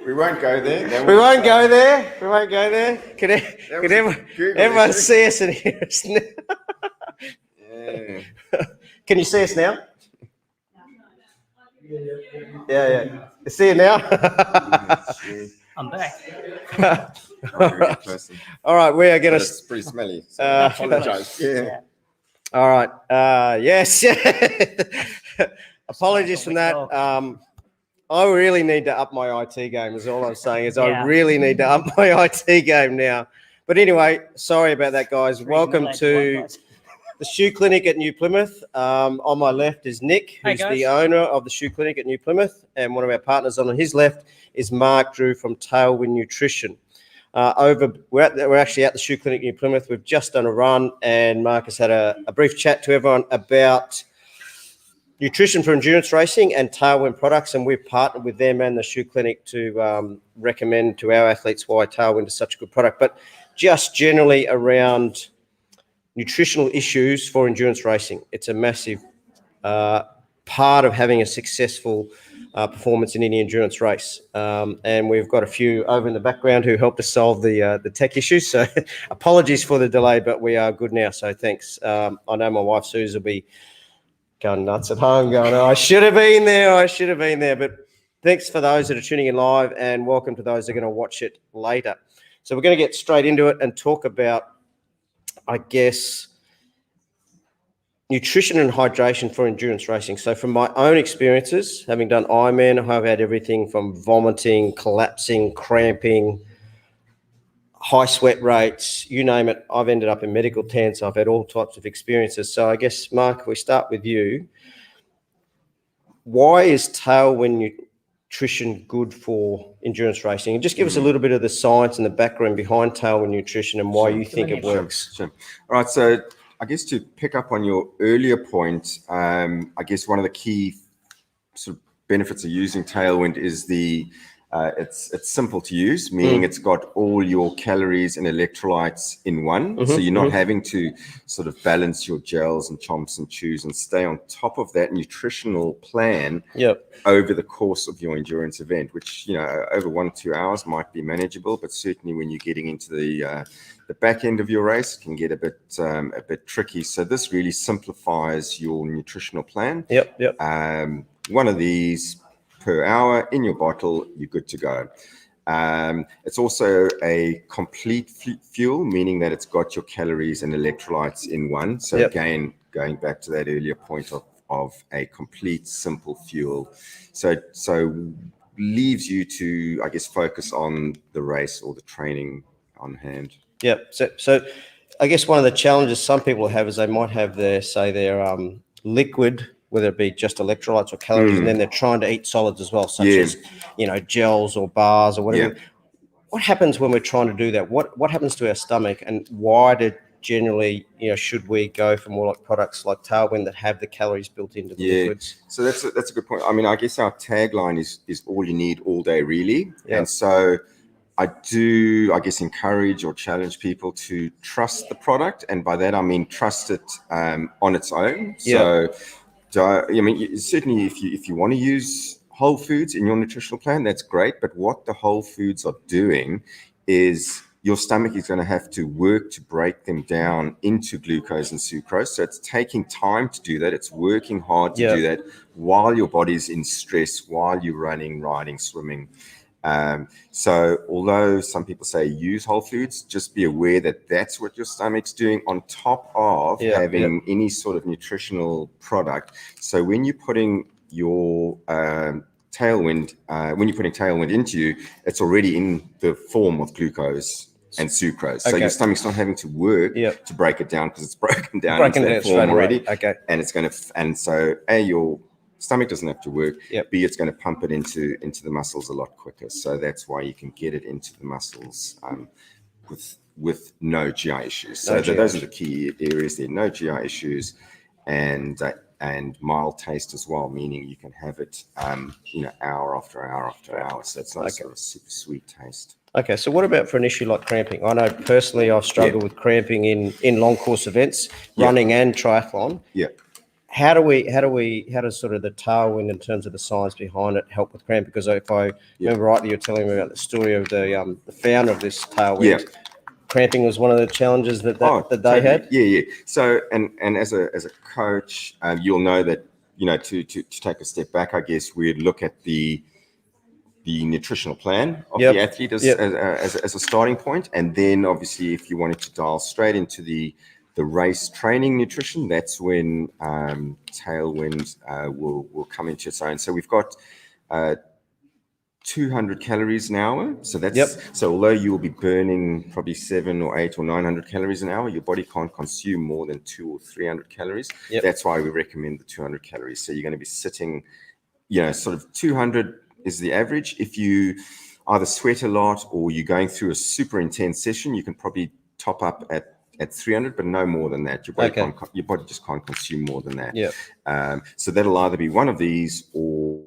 We won't go there. We won't go there. We won't go there. Can everyone see us and hear us now? Yeah. Can you see us now? Yeah. See you now? I'm back. All right, we are going to... It's pretty smelly, so I apologise. Yeah. All right. Yes. Apologies for that. I really need to up my IT game is all I'm saying is I really need to up my IT game now. But anyway, sorry about that, guys. Welcome to the Shoe Clinic at New Plymouth. On my left is Nick, who's the owner of the Shoe Clinic at New Plymouth. And one of our partners on his left is Mark Drew from Tailwind Nutrition. We're actually at the Shoe Clinic New Plymouth. We've just done a run, and Mark has had a brief chat to everyone about nutrition for endurance racing and Tailwind products, and we've partnered with them and the Shoe Clinic to recommend to our athletes why Tailwind is such a good product. But just generally around nutritional issues for endurance racing, it's a massive part of having a successful performance in any endurance race. And we've got a few over in the background who helped us solve the tech issues. So apologies for the delay, but we are good now. So thanks. I know my wife Suze will be going nuts at home going, oh, I should have been there. But thanks for those that are tuning in live, and welcome to those that are going to watch it later. So we're going to get straight into it and talk about, I guess, nutrition and hydration for endurance racing. So from my own experiences, having done Ironman, I've had everything from vomiting, collapsing, cramping, high sweat rates, you name it. I've ended up in medical tents. I've had all types of experiences. So I guess, Mark, we start with you. Why is Tailwind Nutrition good for endurance racing? And just give us a little bit of the science and the background behind Tailwind Nutrition and why you think it works. Sure. All right, so I guess to pick up on your earlier point, I guess one of the key sort of benefits of using Tailwind is it's simple to use, meaning it's got all your calories and electrolytes in one. So you're not having to sort of balance your gels and chomps and chews and stay on top of that nutritional plan over the course of your endurance event, which, you know, over 1 or 2 hours might be manageable, but certainly when you're getting into the back end of your race, it can get a bit tricky. So this really simplifies your nutritional plan. One of these per hour in your bottle, you're good to go. It's also a complete fuel, meaning that it's got your calories and electrolytes in one. So again, going back to that earlier point of a complete simple fuel. So leaves you to, I guess, focus on the race or the training on hand. So I guess one of the challenges some people have is they might have their liquid, whether it be just electrolytes or calories, and then they're trying to eat solids as well, such as, you know, gels or bars or whatever. What happens when we're trying to do that? What happens to our stomach, and why generally, you know, should we go for more like products like Tailwind that have the calories built into the liquids? So that's a good point. I mean, I guess our tagline is all you need all day, really. And so I do, I guess, encourage or challenge people to trust the product, and by that I mean trust it on its own. So I mean, certainly if you want to use whole foods in your nutritional plan, that's great. But what the whole foods are doing is your stomach is going to have to work to break them down into glucose and sucrose. So it's taking time to do that. It's working hard to do that while your body's in stress, while you're running, riding, swimming. So although some people say use whole foods, just be aware that that's what your stomach's doing on top of having any sort of nutritional product. So when you're putting your Tailwind into you, it's already in the form of glucose and sucrose. So your stomach's not having to work to break it down, because it's broken down into that form already. And it's going to, and so your stomach doesn't have to work. B, it's going to pump it into the muscles a lot quicker. So that's why you can get it into the muscles with no GI issues. So those are the key areas there. No GI issues, and mild taste as well, meaning you can have it, hour after hour after hour. So it's not sort of super sweet taste. Okay, so what about for an issue like cramping? I know personally I've struggled with cramping in long course events, running and triathlon. how does sort of the Tailwind in terms of the science behind it help with cramping? Because if I remember rightly, you're telling me about the story of the founder of this Tailwind. Cramping was one of the challenges that they had. Yeah. So, and as a coach, you'll know that, to take a step back, I guess we'd look at the nutritional plan of the athlete as a starting point, and then obviously if you wanted to dial straight into the race training nutrition, that's when Tailwind will come into its own. So we've got 200 calories an hour. So so although you will be burning probably 700 or 800 or 900 calories an hour, your body can't consume more than 200 or 300 calories. That's why we recommend the 200 calories. So you're going to be sitting, sort of 200 is the average. If you either sweat a lot or you're going through a super intense session, you can probably top up at 300, but no more than that. Your body just can't consume more than that. So that'll either be one of these or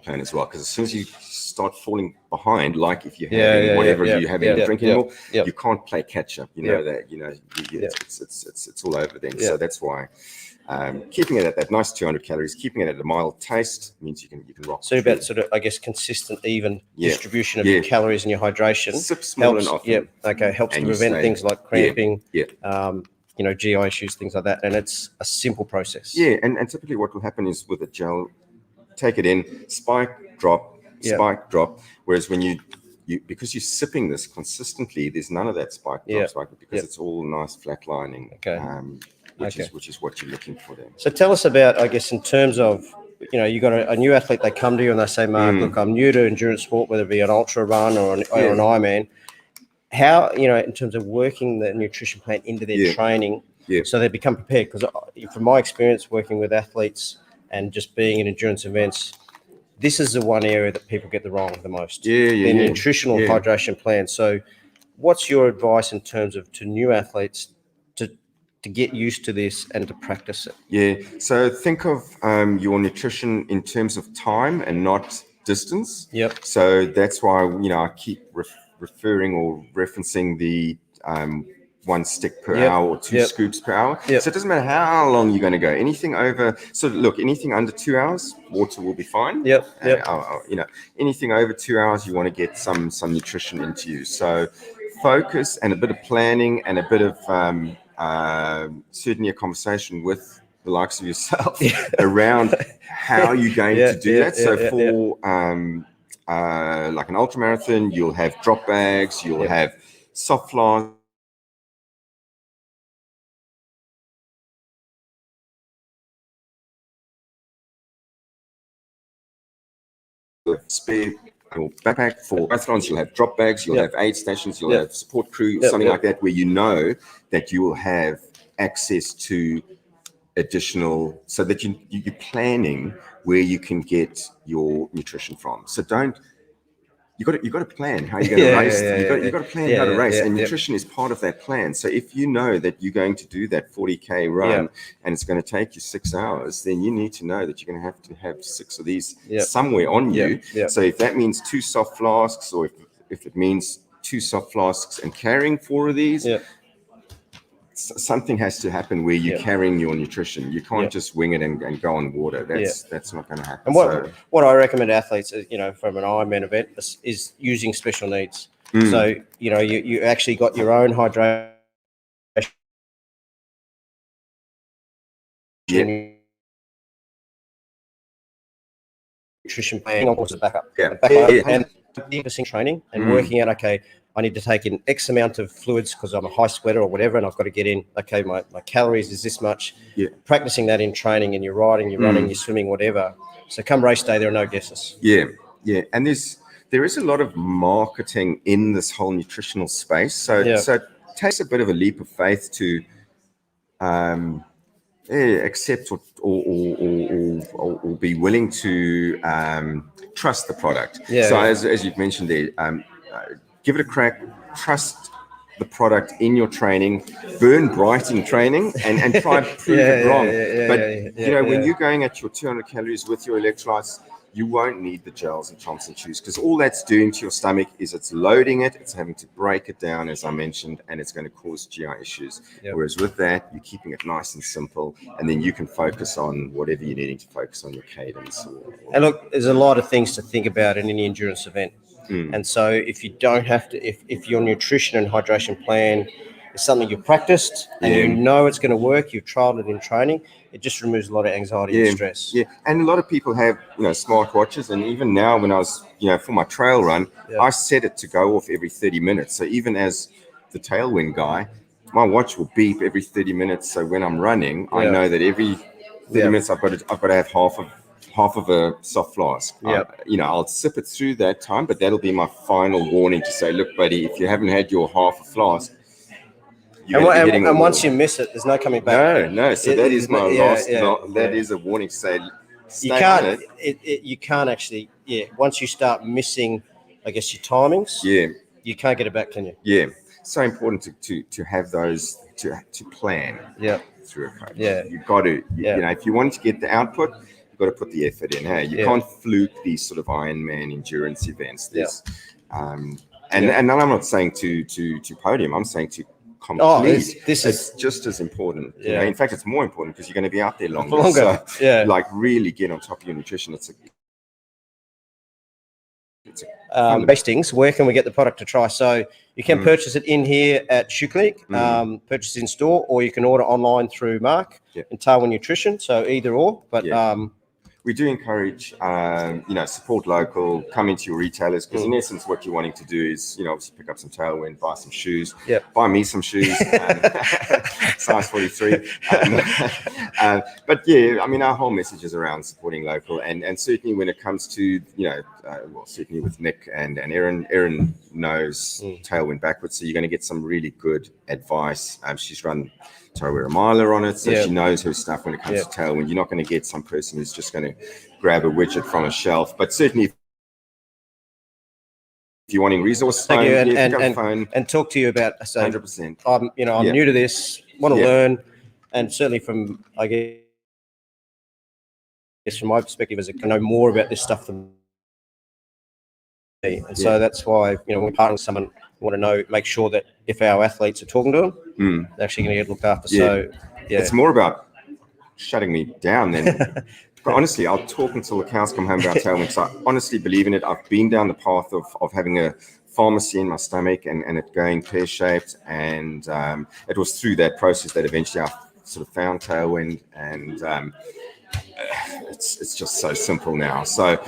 plan as well, because as soon as you start falling behind, like if you're having whatever you have in drink anymore, you can't play catch up. It's all over then. So that's why keeping it at that nice 200 calories, keeping it at a mild taste means you can rock. So about sort of, I guess, consistent, even distribution of your calories and your hydration. Sip small and often. Helps to prevent things like cramping. GI issues, things like that, and it's a simple process. And typically what will happen is with a gel, take it in, spike, drop, whereas when you because you're sipping this consistently, there's none of that spike, because it's all nice flatlining, which is what you're looking for there. So tell us about, I guess, in terms of, you got a new athlete, they come to you and they say, Mark, look, I'm new to endurance sport, whether it be an ultra run or an Ironman. How, in terms of working the nutrition plan into their training so they become prepared? Because from my experience working with athletes and just being in endurance events, this is the one area that people get the most. The nutritional hydration plan. So what's your advice in terms of to new athletes to get used to this and to practice it? So think of your nutrition in terms of time and not distance. So that's why, I keep referring or referencing the 1 stick per hour or 2 scoops per hour. So it doesn't matter how long you're going to go. Anything over, anything under 2 hours, water will be fine. Anything over 2 hours, you want to get some nutrition into you. So focus and a bit of planning and a bit of certainly a conversation with the likes of yourself around how you're going to do that. So for like an ultra marathon, you'll have drop bags, you'll have soft flasks, spare backpack. For triathlons, you'll have drop bags, you'll have aid stations, you'll have support crew, something like that, where you know that you will have access to additional, so that you're planning where you can get your nutrition from. So you got to plan how you're going to race. You got to plan how to race, and nutrition is part of that plan. So if you know that you're going to do that 40K run and it's going to take you 6 hours, then you need to know that you're going to have 6 of these somewhere on you. So if that means 2 soft flasks, or if it means 2 soft flasks and carrying 4 of these, something has to happen where you're carrying your nutrition. You can't just wing it and go on water. That's not going to happen. And what I recommend athletes, from an Ironman event, is using special needs. So you actually got your own hydration. Nutrition plan, also backup. And focusing training and working out, okay, I need to take in X amount of fluids because I'm a high sweater or whatever, and I've got to get in, okay, my calories is this much. Practicing that in training, and you're riding, you're running, you're swimming, whatever. So come race day, there are no guesses. And there is a lot of marketing in this whole nutritional space. So it takes a bit of a leap of faith to accept or be willing to trust the product. So as you've mentioned there, give it a crack, trust the product in your training, burn bright in training, and try and prove it wrong. When you're going at your 200 calories with your electrolytes, you won't need the gels and Thompson chews, because all that's doing to your stomach is it's loading it, it's having to break it down, as I mentioned, and it's going to cause GI issues. Whereas with that, you're keeping it nice and simple, and then you can focus on whatever you're needing to focus on, your cadence. And look, there's a lot of things to think about in any endurance event. And so if you don't have to, if your nutrition and hydration plan is something you've practiced and you know it's going to work, you've trialed it in training, it just removes a lot of anxiety and stress. Yeah, and a lot of people have, smart watches, and even now when I was, for my trail run, I set it to go off every 30 minutes. So even as the Tailwind guy, my watch will beep every 30 minutes. So when I'm running, I know that every 30 minutes I've got to have half of a soft flask. I'll sip it through that time, but that'll be my final warning to say, look, buddy, if you haven't had your half a flask, and once you miss it, there's no coming back. No. So that is my last. That is a warning to say, you can't. You can't actually. Once you start missing, I guess, your timings. You can't get it back, can you? Yeah. So important to have those to plan. Through a coach. You've got to. If you want to get the output, you've got to put the effort in. Hey, you can't fluke these sort of Ironman endurance events. And I'm not saying to podium. I'm saying to complete. This is just as important. In fact, it's more important because you're going to be out there longer. So, really get on top of your nutrition. It's Hastings, where can we get the product to try? So you can purchase it in here at Shoe Clinic, purchase in store, or you can order online through Mark and Tailwind Nutrition. So either or, but we do encourage, support local, come into your retailers, because in essence, what you're wanting to do is, obviously pick up some Tailwind, buy some shoes, buy me some shoes, size 43. Our whole message is around supporting local, and certainly when it comes to, certainly with Nick and Erin knows Tailwind backwards, so you're going to get some really good advice. She's run we're a miler on it, so she knows her stuff when it comes to Tailwind. You're not going to get some person who's just going to grab a widget from a shelf, but certainly if you're wanting resources, and talk to you about 100%. I'm new to this, want to learn, and certainly from from my perspective, as I know more about this stuff than me, and so that's why when we partner with someone, we want to make sure that if our athletes are talking to them, they're actually going to get looked after. So it's more about shutting me down than. But honestly, I'll talk until the cows come home about Tailwind. So I honestly believe in it. I've been down the path of having a pharmacy in my stomach and it going pear-shaped, and it was through that process that eventually I sort of found Tailwind, and it's just so simple now. So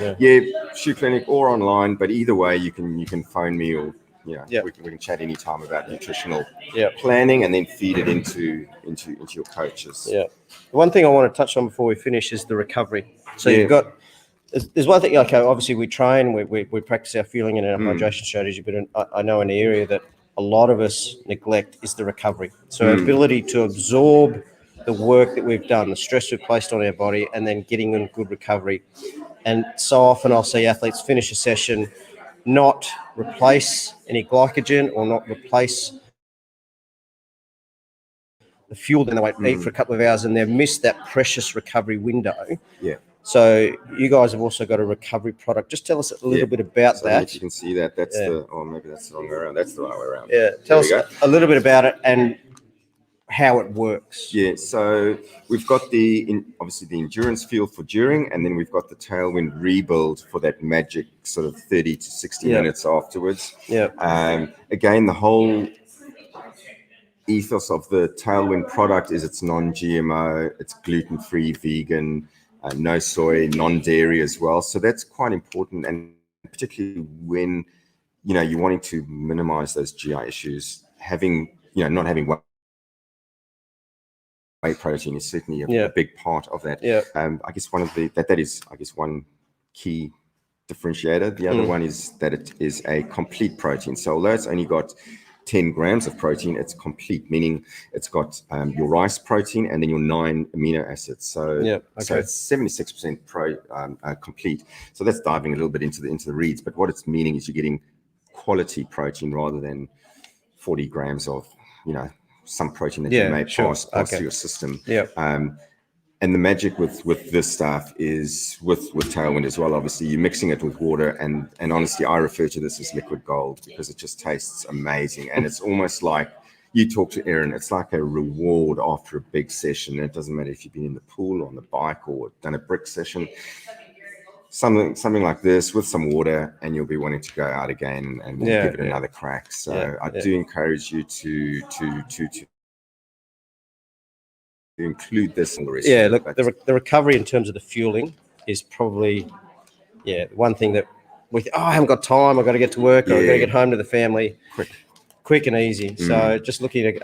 Shoe Clinic or online, but either way you can phone me, or we can chat anytime about nutritional planning, and then feed it into your coaches. One thing I want to touch on before we finish is the recovery. So you've got, there's one thing, obviously we train, we practice our fueling and our hydration strategy, but I know an area that a lot of us neglect is the recovery. So our ability to absorb the work that we've done, the stress we've placed on our body, and then getting in good recovery. And so often I'll see athletes finish a session, not replace any glycogen or not replace the fuel, then they won't eat for a couple of hours, and they've missed that precious recovery window. So you guys have also got a recovery product. Just tell us a little bit about that. If you can see that, that's maybe that's the wrong way around. That's the right way around. Tell us a little bit about it and how it works. So we've got obviously the endurance fuel for during, and then we've got the Tailwind rebuild for that magic sort of 30 to 60 minutes afterwards. Again, the whole ethos of the Tailwind product is it's non-GMO, it's gluten-free, vegan, no soy, non-dairy as well. So that's quite important, and particularly when you're wanting to minimize those GI issues, not having whey protein is certainly a big part of that. I guess that is one key differentiator. The other one is that it is a complete protein. So although it's only got 10 grams of protein, it's complete, meaning it's got your rice protein and then your 9 amino acids. So so it's 76% complete. So that's diving a little bit into the reads. But what it's meaning is you're getting quality protein rather than 40 grams of, some protein that you may pass through your system. Yeah. And the magic with this stuff is with Tailwind as well. Obviously, you're mixing it with water, and honestly, I refer to this as liquid gold because it just tastes amazing. And it's almost like, you talk to Erin, it's like a reward after a big session. It doesn't matter if you've been in the pool, or on the bike, or done a brick session. Something like this with some water, and you'll be wanting to go out again and give it another crack. So I do encourage you to include this in the rest. Yeah, look, the recovery in terms of the fueling is probably one thing that I haven't got time, I've got to get to work, or I've got to get home to the family. Quick and easy. So just looking at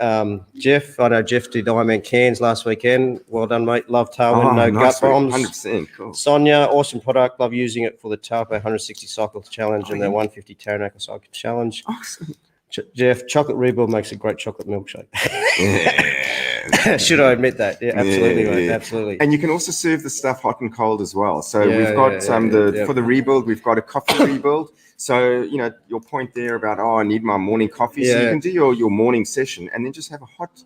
Jeff, I know Jeff did Ironman Cairns last weekend. Well done, mate. Love Tailwind, no gut bombs. 100%, cool. Sonia, awesome product. Love using it for the Taupo 160 cycle challenge and the 150 Taranaka cycle challenge. Awesome. Jeff, chocolate rebuild makes a great chocolate milkshake. Should I admit that? Yeah, absolutely, mate. Absolutely. And you can also serve the stuff hot and cold as well. So we've got for the rebuild, we've got a coffee rebuild. So, your point there about, I need my morning coffee. So you can do your morning session and then just have a hot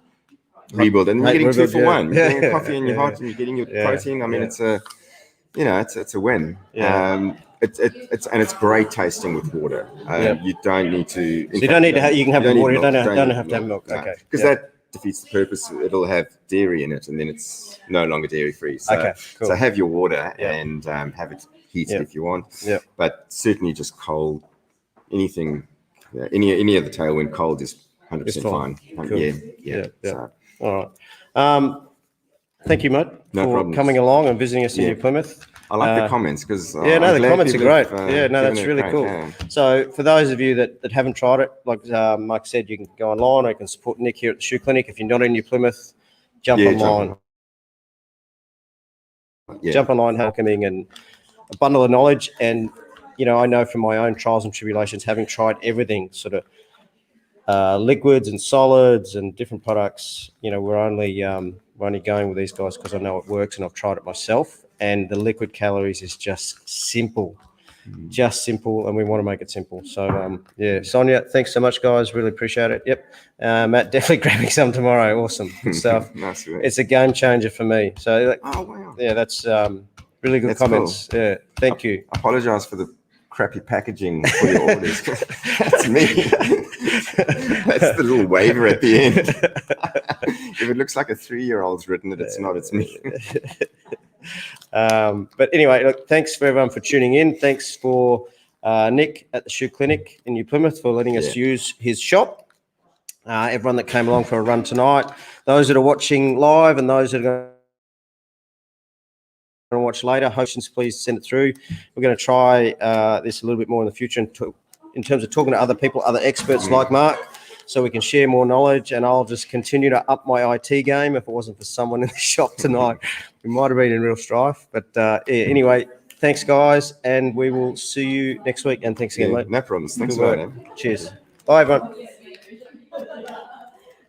rebuild. And you're getting two for one. You're getting a coffee and you're hot, and you're getting your protein. I mean, it's a win. It's great tasting with water. You don't need to. So you don't need to have. You can have the water. You don't have to have milk. Okay. Because that defeats the purpose. It'll have dairy in it, and then it's no longer dairy free. So, cool. So have your water and have it heated if you want. Yeah. But certainly just cold. Anything, any of the Tailwind cold is 100% fine. Cool. Yeah. So. All right. Thank you, mate, for coming along and visiting us in New Plymouth. I like the comments because the comments are great. That's really cool. So for those of you that haven't tried it, like Mike said, you can go online or you can support Nick here at the Shoe Clinic. If you're not in New Plymouth, jump online. Jump online, welcoming and a bundle of knowledge. And, I know from my own trials and tribulations, having tried everything, sort of liquids and solids and different products, we're only going with these guys because I know it works and I've tried it myself. And the liquid calories is just simple, and we want to make it simple. So, Sonia, thanks so much, guys. Really appreciate it. Yep. Matt, definitely grabbing some tomorrow. Awesome. Good stuff. Nice. It's a game changer for me. So, wow. Yeah, that's really good comments. Cool. Yeah, thank you. I apologize for the crappy packaging for your orders. That's me. That's the little waiver at the end. If it looks like a 3-year-old's written it, it's not. It's me. But anyway, look, thanks for everyone for tuning in. Thanks for Nick at the Shoe Clinic in New Plymouth for letting us use his shop. Everyone that came along for a run tonight, those that are watching live and those that are going to watch later, hostings, please send it through. We're going to try this a little bit more in the future in terms of talking to other people, other experts like Mark, so we can share more knowledge, and I'll just continue to up my IT game. If it wasn't for someone in the shop tonight, we might have been in real strife. But anyway, thanks, guys, and we will see you next week. And thanks again, mate. No problems. Thanks a lot. Cheers. Bye, everyone.